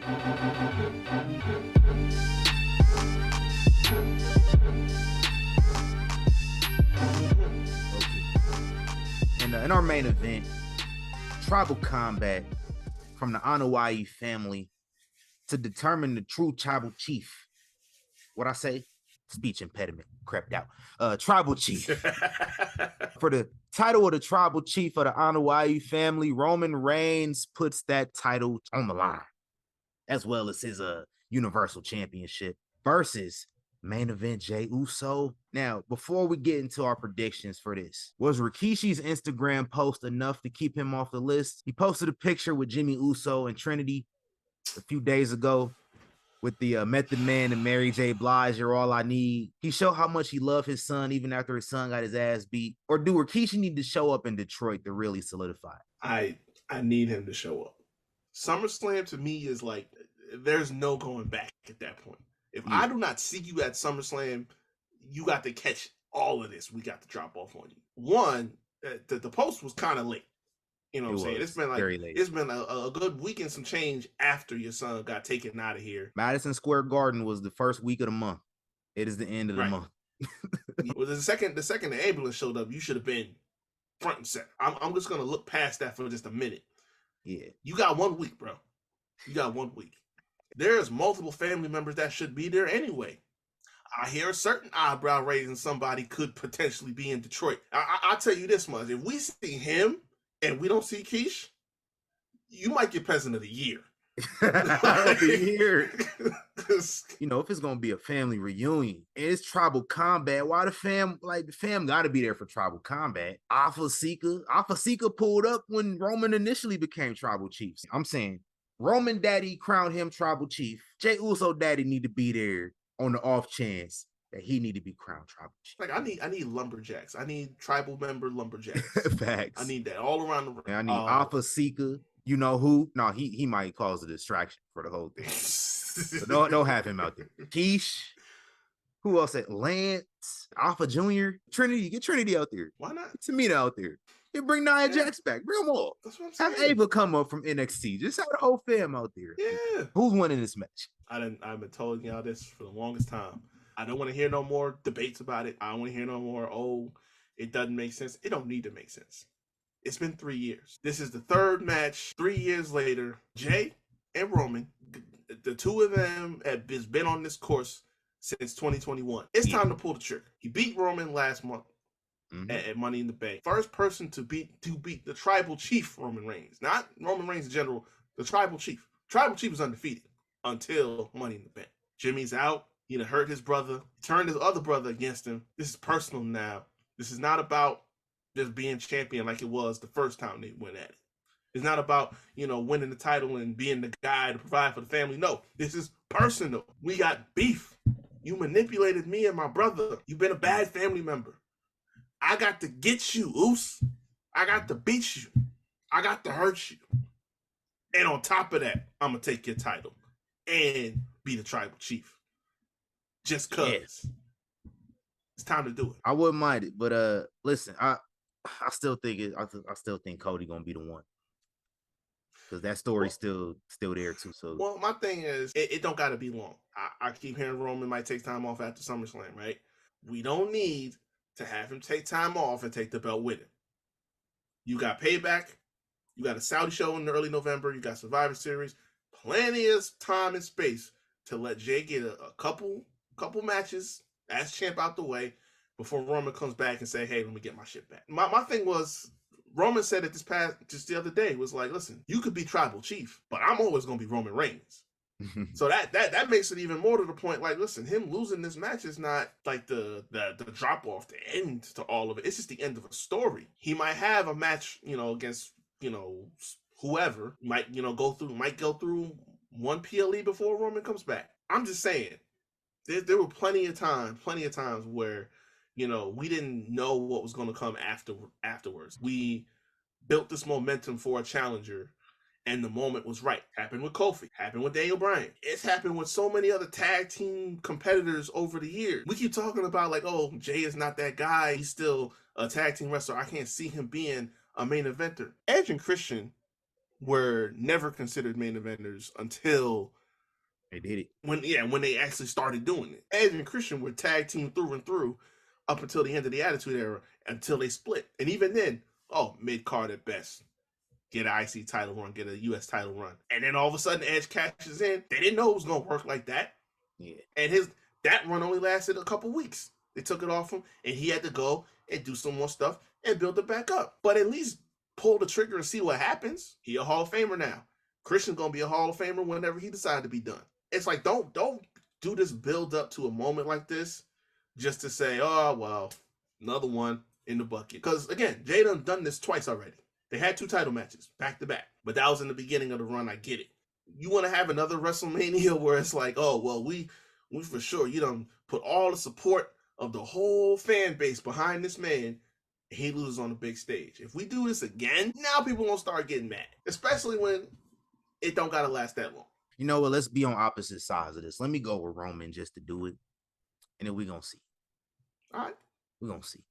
In our main event, tribal combat from the Anawayu family to determine the true tribal chief. What I say? Speech impediment crept out. Tribal chief. For the title of the tribal chief of the Anawayu family, Roman Reigns puts that title on the line, as well as his Universal Championship versus main event Jey Uso. Now, before we get into our predictions for this, was Rikishi's Instagram post enough to keep him off the list? He posted a picture with Jimmy Uso and Trinity a few days ago with the Method Man and Mary J. Blige, You're All I Need. He showed how much he loved his son even after his son got his ass beat. Or do Rikishi need to show up in Detroit to really solidify it? I need him to show up. SummerSlam to me is like, there's no going back at that point. If I do not see you at SummerSlam, you got to catch all of this. We got to drop off on you. One, the post was kind of late. You know what I'm saying? It's been like it's been a good week and some change after your son got taken out of here. Madison Square Garden was the first week of the month. It is the end of the month. Well, the second the ambulance showed up, you should have been front and center. I'm just gonna look past that for just a minute. Yeah, you got 1 week, bro. You got 1 week. There's multiple family members that should be there anyway. I hear a certain eyebrow raising somebody could potentially be in Detroit. I'll tell you this much: if we see him and we don't see Keish, you might get President of the Year. You know, if it's gonna be a family reunion, it's tribal combat. Why the fam got to be there for tribal combat? Alpha Sika pulled up when Roman initially became tribal chiefs. I'm saying Roman daddy crowned him tribal chief. Jey Uso daddy need to be there on the off chance that he need to be crowned tribal chief. Like I need lumberjacks. I need tribal member lumberjacks. Facts. I need that all around the ring. I need Alpha Sika. You know who? No, he might cause a distraction for the whole thing. So don't have him out there. Keish. Who else? Lance, Alpha Jr., Trinity. Get Trinity out there. Why not? Get Tamina out there. You bring Nia Jax back. Bring them all. That's what I'm saying. Have Ava come up from NXT. Just have the whole fam out there. Yeah. Who's winning this match? I've been telling y'all this for the longest time. I don't want to hear no more debates about it. I don't want to hear no more, it doesn't make sense. It don't need to make sense. It's been 3 years. This is the third match. 3 years later, Jey and Roman, the two of them have been on this course since 2021. It's time to pull the trigger. He beat Roman last month at Money in the Bank. First person to beat the tribal chief Roman Reigns. Not Roman Reigns in general, the tribal chief. Tribal chief is undefeated until Money in the Bank. Jimmy's out. He done hurt his brother. Turned his other brother against him. This is personal now. This is not about just being champion like it was the first time they went at it. It's not about, winning the title and being the guy to provide for the family. No, this is personal. We got beef. You manipulated me and my brother. You've been a bad family member. I got to get you, Oos. I got to beat you. I got to hurt you. And on top of that, I'm going to take your title and be the tribal chief. Just cause. Yes. It's time to do it. I wouldn't mind it, but listen, I still think I still think Cody gonna be the one. Because that story's still there too. So well, my thing is it don't gotta be long. I keep hearing Roman might take time off after SummerSlam, right? We don't need to have him take time off and take the belt with him. You got Payback, you got a Saudi show in early November, you got Survivor Series, plenty of time and space to let Jey get a couple matches as champ out the way before Roman comes back and say, hey, let me get my shit back. My thing was, Roman said it just the other day, was like, listen, you could be tribal chief, but I'm always going to be Roman Reigns. So that makes it even more to the point, like, listen, him losing this match is not like the drop off, the end to all of it. It's just the end of a story. He might have a match, against, whoever, might go through one PLE before Roman comes back. I'm just saying, there were plenty of times where, we didn't know what was going to come afterwards. We built this momentum for a challenger, and the moment was right. Happened with Kofi. Happened with Daniel Bryan. It's happened with so many other tag team competitors over the years. We keep talking about like, oh, Jey is not that guy. He's still a tag team wrestler. I can't see him being a main eventer. Edge and Christian were never considered main eventers until They did it. when they actually started doing it. Edge and Christian were tag team through and through up until the end of the Attitude Era, until they split. And even then, mid card at best. Get an IC title run, get a US title run. And then all of a sudden Edge cashes in. They didn't know it was gonna work like that. Yeah. And that run only lasted a couple weeks. They took it off him, and he had to go and do some more stuff and build it back up. But at least pull the trigger and see what happens. He a Hall of Famer now. Christian's gonna be a Hall of Famer whenever he decides to be done. It's like, don't do this build up to a moment like this just to say, oh well, another one in the bucket. Because again, Jay done this twice already. They had 2 title matches back to back, but that was in the beginning of the run. I get it. You want to have another WrestleMania where it's like, oh well, we for sure, you done put all the support of the whole fan base behind this man. He loses on the big stage. If we do this again, now people won't start getting mad, especially when it don't gotta last that long. You know what? Let's be on opposite sides of this. Let me go with Roman just to do it, and then we're gonna see. All right, we're gonna see.